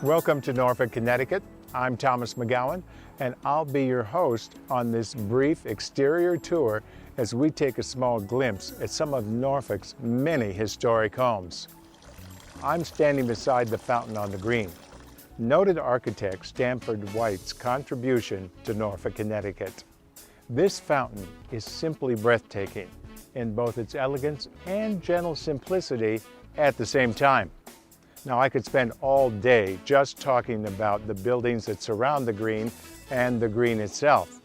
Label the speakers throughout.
Speaker 1: Welcome to Norfolk, Connecticut. I'm Thomas Mcgowan, and I'll be your host on this brief exterior tour as we take a small glimpse at some of Norfolk's many historic homes. I'm standing beside the fountain on the green, noted architect Stanford White's contribution to Norfolk, Connecticut. This fountain is simply breathtaking in both its elegance and gentle simplicity at the same time. Now, I could spend all day just talking about the buildings that surround the green and the green itself.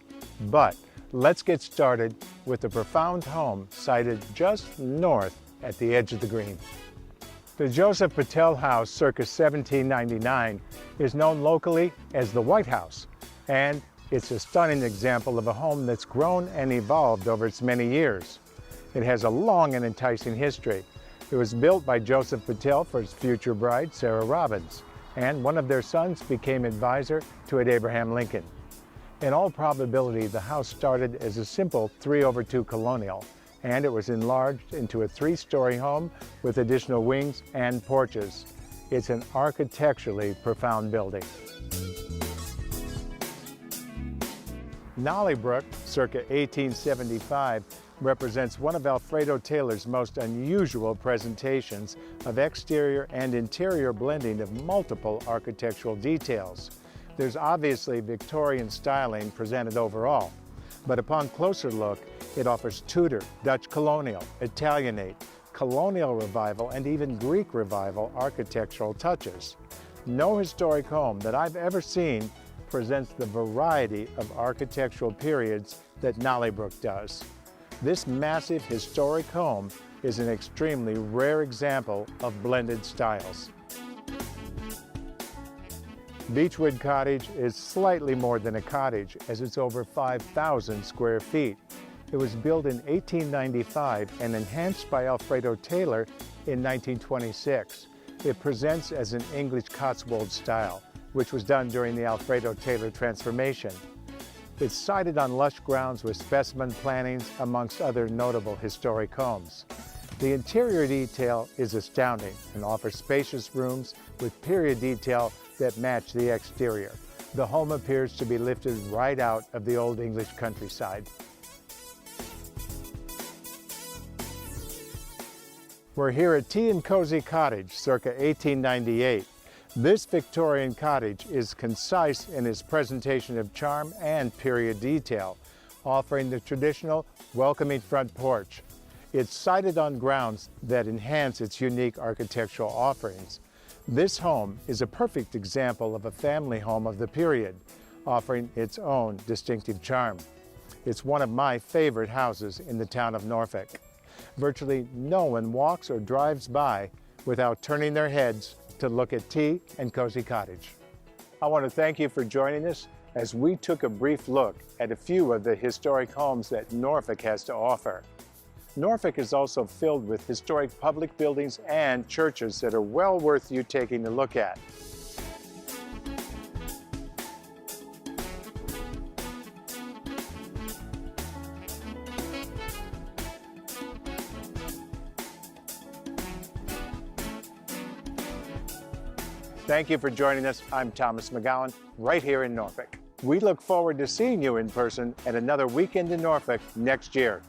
Speaker 1: But let's get started with the profound home sited just north at the edge of the green. The Joseph Patel House, circa 1799, is known locally as the White House, and it's a stunning example of a home that's grown and evolved over its many years. It has a long and enticing history. It was built by Joseph Patel for his future bride, Sarah Robbins, and one of their sons became advisor to Abraham Lincoln. In all probability, the house started as a simple 3/2 colonial, and it was enlarged into a 3-story home with additional wings and porches. It's an architecturally profound building. Nollybrook, circa 1875, represents one of Alfredo Taylor's most unusual presentations of exterior and interior blending of multiple architectural details. There's obviously Victorian styling presented overall, but upon closer look, it offers Tudor, Dutch Colonial, Italianate, Colonial Revival, and even Greek Revival architectural touches. No historic home that I've ever seen presents the variety of architectural periods that Nollybrook does. This massive historic home is an extremely rare example of blended styles. Beechwood Cottage is slightly more than a cottage, as it's over 5,000 square feet. It was built in 1895 and enhanced by Alfredo Taylor in 1926. It presents as an English Cotswold style, which was done during the Alfredo Taylor transformation. It's sited on lush grounds with specimen plantings, amongst other notable historic homes. The interior detail is astounding and offers spacious rooms with period detail that match the exterior. The home appears to be lifted right out of the old English countryside. We're here at Tea and Cozy Cottage, circa 1898. This Victorian cottage is concise in its presentation of charm and period detail, offering the traditional welcoming front porch. It's sited on grounds that enhance its unique architectural offerings. This home is a perfect example of a family home of the period, offering its own distinctive charm. It's one of my favorite houses in the town of Norfolk. Virtually no one walks or drives by without turning their heads to look at Tea and Cozy Cottage. I want to thank you for joining us as we took a brief look at a few of the historic homes that Norfolk has to offer. Norfolk is also filled with historic public buildings and churches that are well worth you taking a look at. Thank you for joining us. I'm Thomas Mcgowan, right here in Norfolk. We look forward to seeing you in person at another weekend in Norfolk next year.